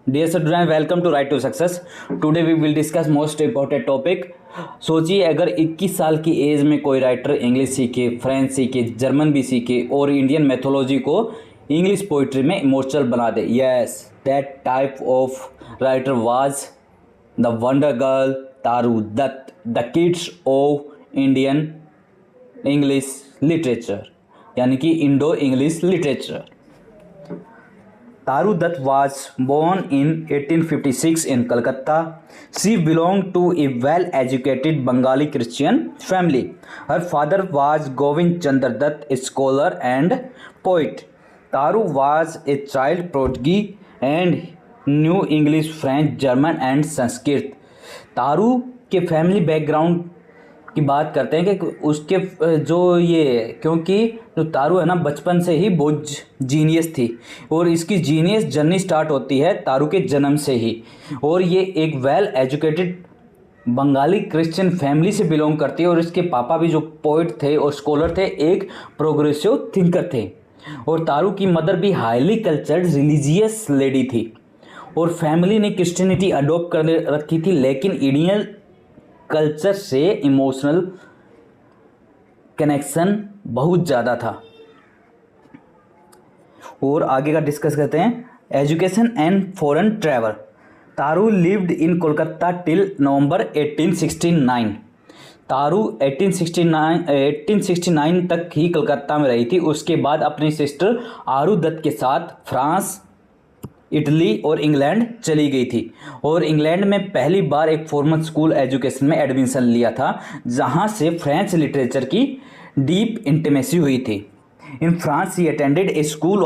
Dear student, welcome to right to success. Today we will discuss most important topic. सोचिए, अगर 21 साल की age में कोई राइटर इंग्लिश सीखे, फ्रेंच सीखे, जर्मन भी सीखे और इंडियन मैथोलॉजी को इंग्लिश पोइट्री में इमोशनल बना दे। Yes, that type of writer was the wonder girl Taru Dutt, the kids of Indian English literature, यानी कि Indo English literature. Taru Dutt was born in 1856 in Calcutta. She belonged to a well-educated Bengali Christian family. Her father was Govind Chandra Dutt, a scholar and poet. Taru was a child prodigy and knew English, French, German and Sanskrit. तारू के family background की बात करते हैं कि उसके क्योंकि जो तारू है ना, बचपन से ही बहुत जीनियस थी और इसकी जीनियस जर्नी स्टार्ट होती है तारू के जन्म से ही। और ये एक well educated Bengali Christian family से बिलोंग करती है और इसके पापा भी जो पोइट थे और स्कॉलर थे, एक प्रोग्रेसिव थिंकर थे। और तारू की मदर भी हाईली कल्चर्ड रिलीजियस लेडी थी और फैमिली ने क्रिश्चियनिटी अडॉप्ट कर रखी थी, लेकिन इंडियन कल्चर से इमोशनल कनेक्शन बहुत ज़्यादा था। और आगे का डिस्कस करते हैं। Education and foreign travel. Taru lived in Kolkata till November 1869। Taru 1869 तक ही कोलकाता में रही थी। उसके बाद अपनी सिस्टर आरू दत्त के साथ फ्रांस, इटली और इंग्लैंड चली गई थी और इंग्लैंड में पहली बार एक फॉर्मल स्कूल एजुकेशन में एडमिशन लिया था, जहां से फ्रेंच लिटरेचर की डीप इंटीमेसी हुई थी। In France she attended a school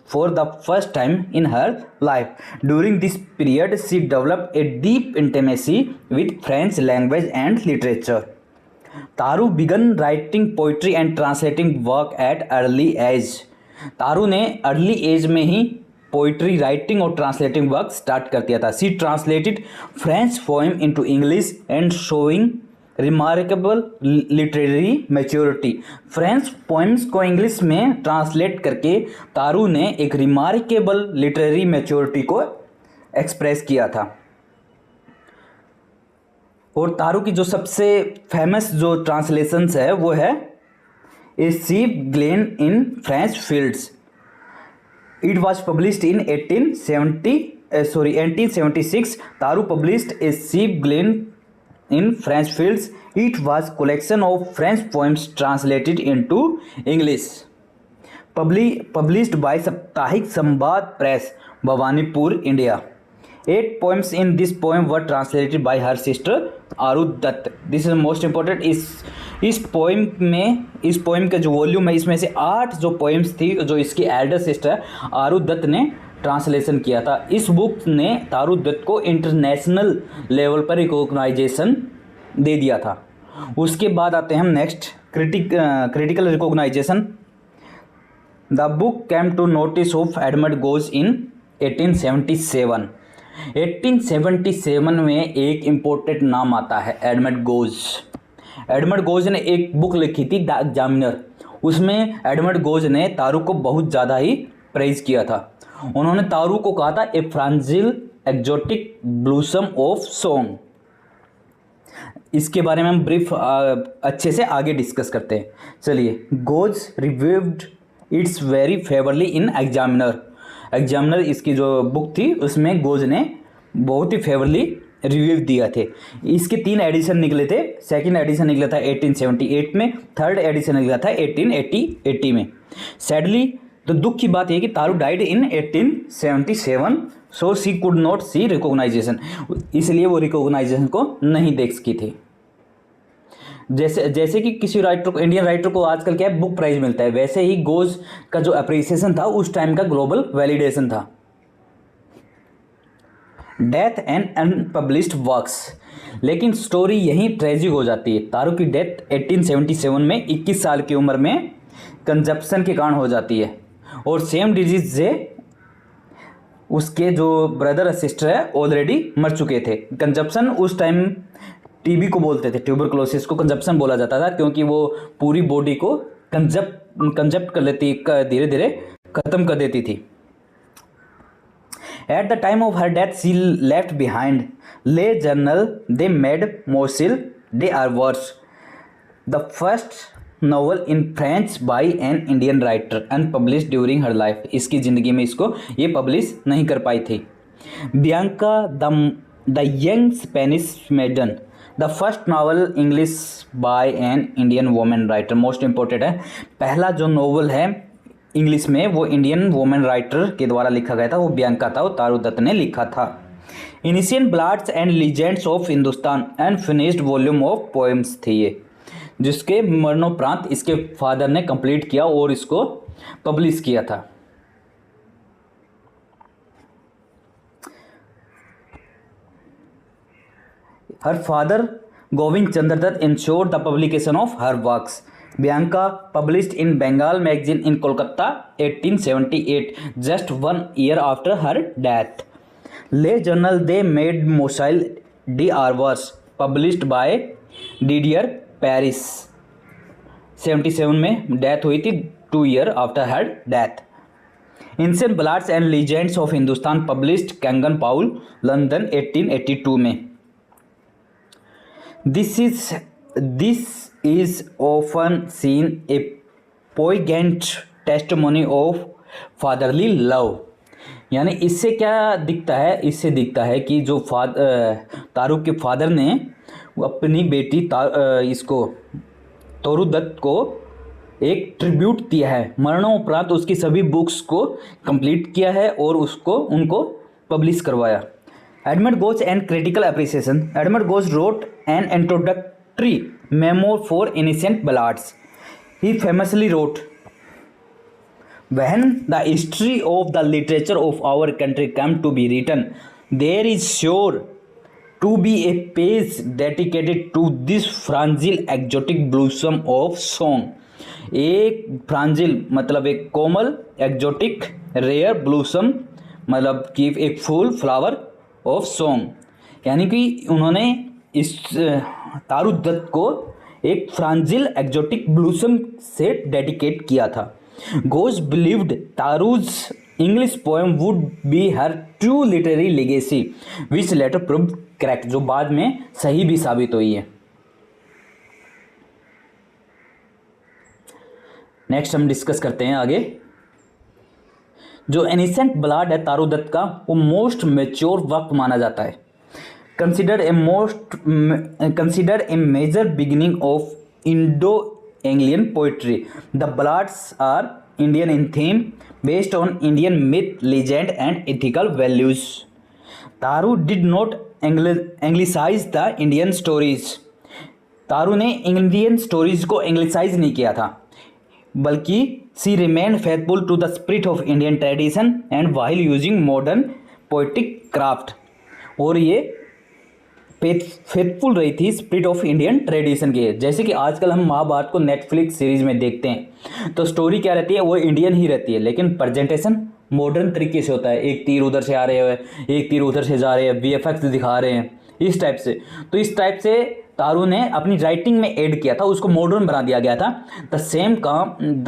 for the first time in her life. During this period she developed a deep intimacy with French language and literature. Taru began writing poetry and translating work at early age. Taru ने early age में ही poetry writing और translating work start कर दिया था। She translated French poem into English and showing remarkable literary maturity. French poems को English में translate करके तारू ने एक रिमार्केबल लिटरेरी मैच्योरिटी को एक्सप्रेस किया था। और तारू की जो सबसे फेमस जो ट्रांसलेशंस है वो है a sheaf gleaned in French fields. It was published in 1876. Taru published a sheep glen in French fields. It was collection of French poems translated into English. Published by Saptahik Sambad Press, Bhawanipur, India. 8 poems in this poem were translated by her sister Aru Dutt. This is most important. इस poem का जो volume है, इसमें से 8 जो poems थी जो इसकी एल्डर सिस्टर आरू दत्त ने ट्रांसलेशन किया था। इस बुक ने तारू दत्त को इंटरनेशनल लेवल पर रिकॉग्नाइजेशन दे दिया था। उसके बाद आते हैं हम next, critical recognition. The book came to notice of Edmund Gosse in 1877। 1877 में एक इम्पोर्टेंट नाम आता है, एडमंड गोज। एडमंड गोज ने एक बुक लिखी थी, द एग्जामिनर। उसमें एडमंड गोज ने तारू को बहुत ज़्यादा ही प्रेज किया था। उन्होंने तारू को कहा था ए फ्रांजिल एक्जोटिक ब्लूसम ऑफ सॉन्ग। इसके बारे में हम ब्रीफ अच्छे से आगे डिस्कस करते हैं। चलिए, goes reviewed it's very favourably in examiner इसकी जो बुक थी उसमें गोज ने बहुत ही फेवरली रिव्यू दिया थे। इसके 3 एडिशन निकले थे। सेकंड एडिशन निकला था 1878 में, थर्ड एडिशन निकला था 1880 में। सैडली, तो दुख की बात यह कि Toru died in 1877, so she could not see recognition. इसलिए वो रिकॉग्नाइजेशन को नहीं देख सकी थी। जैसे कि किसी राइटर को, इंडियन राइटर को आजकल क्या है, बुक प्राइज मिलता है, वैसे ही गोज का जो अप्रिसिएशन था उस टाइम का ग्लोबल वैलिडेशन था। Death and unpublished works. लेकिन स्टोरी यहीं ट्रेजिक हो जाती है। तारू की डेथ 1877 में 21 साल की उम्र में कंजप्शन के कारण हो जाती है और सेम डिजीज से उसके जो ब्रदर और सिस्टर है ऑलरेडी मर चुके थे। कंजप्शन उस टाइम टीबी को बोलते थे, ट्यूबरकुलोसिस को कंजप्शन बोला जाता था, क्योंकि वो पूरी बॉडी को कंजप्ट कर लेती, धीरे धीरे खत्म कर देती थी। At the time of her death, she left behind Le Journal de Med Morsel de Arvors, the first novel in French by an Indian writer, unpublished during her life. इसकी ज़िंदगी में इसको ये पब्लिश नहीं कर पाई थी. Bianca the Young Spanish Maiden, the first novel English by an Indian women writer. Most important है, पहला जो नोवेल है इंग्लिश में वो इंडियन वोमेन राइटर के द्वारा लिखा गया था, वो बियांका था, वो तारू दत्त ने लिखा था. Ancient ballads and legends of Hindustan unfinished volume of poems थी ये, जिसके मरणोपरांत इसके फादर ने कंप्लीट किया और इसको पब्लिश किया था. Her father, Govind Chandra Dutt, ensured the publication of her works. Bianca published in Bengal magazine in Kolkata 1878, just 1 year after her death. Le Journal de Mademoiselle d'Arvors, published by Didier Paris, 77 में death हुई थी, 2 year after her death. Ancient Ballads and Legends of Hindustan, published Kangan Paul, London 1882 में. This is often seen a poignant testimony of fatherly love. यानी इससे क्या दिखता है, इससे दिखता है कि जो तारू के फादर ने अपनी बेटी इसको तारू दत्त को एक ट्रिब्यूट दिया है. मरणोपरांत उसकी सभी बुक्स को कंप्लीट किया है और उनको पब्लिश करवाया. Edmund Gosse and critical appreciation. Edmund Gosse wrote an introductory memoir for Ancient Ballads. He famously wrote, "When the history of the literature of our country come to be written, there is sure to be a page dedicated to this fragile exotic blossom of song." एक फ्रांजिल मतलब एक कोमल, exotic, rare, ब्लूसम मतलब कि एक फूल, flower of song, यानी कि उन्होंने इस तारू दत्त को एक फ्रांजिल एक्जोटिक ब्लूसम से डेडिकेट किया था. Gosse believed Taru's English poem would be her true literary legacy, which later proved correct, जो बाद में सही भी साबित हुई है. नेक्स्ट हम डिस्कस करते हैं आगे. जो एनिसेंट बलाड है तारू दत्त का, वो मोस्ट मेच्योर वर्क माना जाता है. Considered a major beginning of Indo Anglian poetry. The ballads are Indian in theme, based on Indian myth, legend and ethical values. Taru did not anglicise the Indian stories. Taru ने Indian stories को anglicised नहीं किया था, बल्कि she remained faithful to the spirit of Indian tradition and while using modern poetic craft. और ये faithful रही थी स्पिरिट ऑफ इंडियन ट्रेडिशन के. जैसे कि आजकल हम महाभारत को नेटफ्लिक्स सीरीज में देखते हैं तो स्टोरी क्या रहती है, वो इंडियन ही रहती है, लेकिन प्रेजेंटेशन मॉडर्न तरीके से होता है. एक तीर उधर से आ रहे हैं, एक तीर उधर से जा रहे हैं, VFX दिखा रहे हैं, इस टाइप से. तो इस टाइप से तारू ने अपनी राइटिंग में ऐड किया था, उसको मॉडर्न बना दिया गया था. The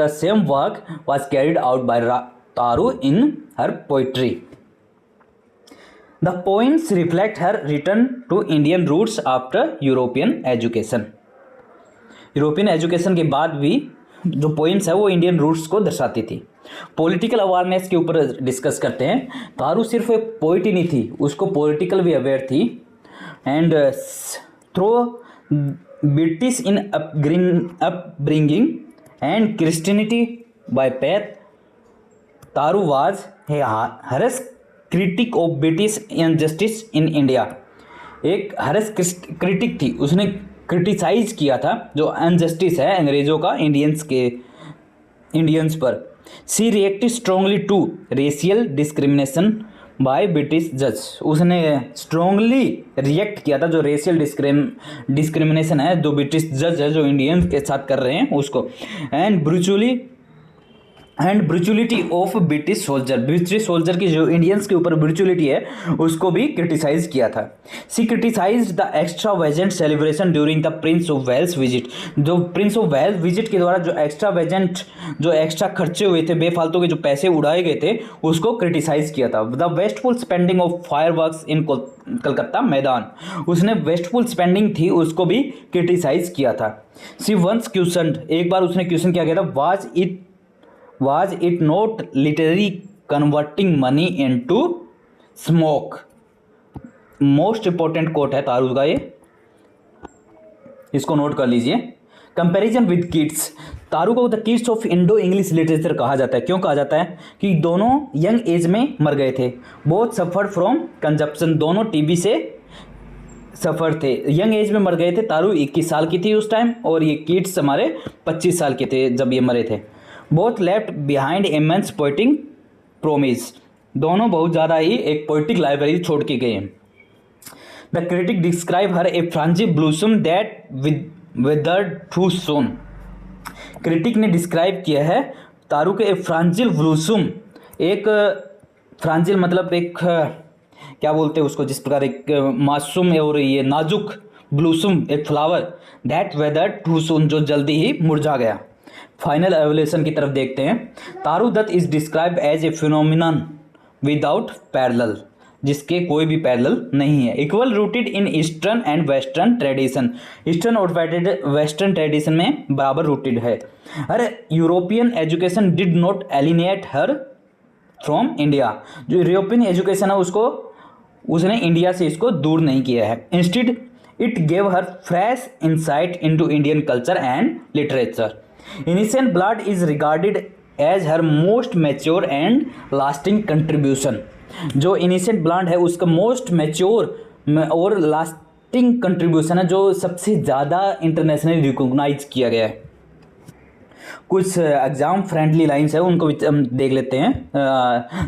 same work was carried out by Taru in her poetry. The poems reflect her return to Indian roots after European education. European education के बाद भी जो पोइम्स है वो इंडियन रूट्स को दर्शाती थी. पॉलिटिकल अवेयरनेस के ऊपर डिस्कस करते हैं. तारू सिर्फ एक पोइट ही नहीं थी, उसको पॉलिटिकल भी अवेयर थी. And through British in upbringing and Christianity by faith, Taru was a harsh critic of British injustice in India. एक हरस क्रिटिक थी, उसने क्रिटिसाइज किया था जो अनजस्टिस है अंग्रेज़ों का इंडियंस पर. She reacted strongly to racial discrimination by British जज. उसने स्ट्रांगली रिएक्ट किया था जो रेशियल डिस्क्रिमिनेशन है जो ब्रिटिश जज है जो इंडियंस के साथ कर रहे हैं उसको. And brutally and brutality of British soldier की जो इंडियंस के ऊपर ब्रूचुलिटी है उसको भी क्रिटिसाइज किया था। She criticise the extravagant celebration during the Prince of Wales visit, जो प्रिंस ऑफ वेल्स विजिट के द्वारा जो एक्स्ट्रा वेजेंट, जो एक्स्ट्रा खर्चे हुए थे, बेफालतू के जो पैसे उड़ाए गए थे, उसको क्रिटिसाइज किया था। The wasteful spending of fireworks in Calcutta Maidan, उसने वेस्टफुल स्पेंडिंग थी उसको भी क्रिटिसाइज किया था। सी वंस क्वेश्चन, एक बार उसने क्वेश्चन क्या किया था, was it not literally converting money into smoke? Most important coat है तारू का ये, इसको नोट कर लीजिए। कंपैरिजन विद किड्स, तारू को the kids of Indo English literature कहा जाता है। क्यों कहा जाता है? कि दोनों यंग एज में मर गए थे। बोथ सफर्ड फ्रॉम कंजप्शन, दोनों टीबी से सफ़र थे, यंग एज में मर गए थे। तारू 21 साल की थी उस टाइम और ये किड्स हमारे 25 साल के थे जब ये मरे थे। Both left behind immense poetic promise, दोनों बहुत ज़्यादा ही एक पोइटिक लाइब्रेरी छोड़ के गए हैं। The critic describe her a fragile blossom that withered too soon, critic ने डिस्क्राइब किया है तारू के एक फ्रांजिल ब्लूसम, एक फ्रांजिल मतलब एक क्या बोलते हैं उसको, जिस प्रकार एक मासूम और ये नाजुक ब्लूसम एक फ्लावर, दैट वेदर टू सोन, जो जल्दी ही मुरझा गया। फाइनल एवोल्यूशन की तरफ देखते हैं। Taru Dutt is describe as a phenomenon without parallel, जिसके कोई भी पैरेलल नहीं है। Equal rooted in eastern and western tradition, eastern और वेस्टर्न ट्रेडिशन में बराबर रूटेड है। Her European education did not alienate her from India, जो यूरोपियन एजुकेशन है उसको उसने इंडिया से इसको दूर नहीं किया है। Instead it gave her fresh insight into Indian culture and literature. Ancient ballad is regarded as her most mature and lasting contribution, जो इनिशिएंट ब्लड है उसका मोस्ट मैच्योर और लास्टिंग कंट्रीब्यूशन है, जो सबसे ज़्यादा इंटरनेशनली रिकॉग्नाइज किया गया है। कुछ एग्जाम फ्रेंडली लाइंस है उनको भी हम देख लेते हैं,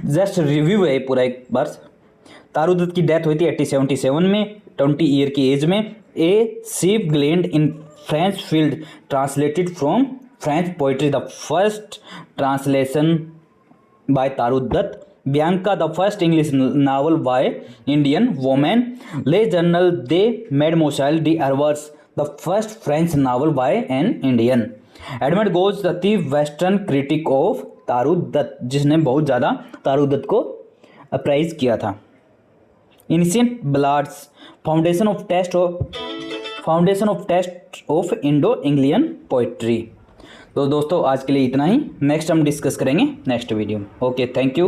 जस्ट रिव्यू है पूरा एक बार। तारू दत्त की डेथ हुई थी 1877 में, 20 ईयर की एज में। A sheaf gleaned in French field translated from French poetry, the first translation by Taru Dutt. Bianca, the first English novel by Indian women. Le Journal de Mademoiselle d Arvers, the first French novel by an Indian. Edmund Gosse, the western critic of Taru Dutt, जिसने बहुत ज़्यादा तारू दत्त को appraise किया था। Ancient ballads, foundation of taste of Indo Anglian poetry. तो दोस्तों आज के लिए इतना ही, नेक्स्ट हम डिस्कस करेंगे नेक्स्ट वीडियो में। Okay, thank you.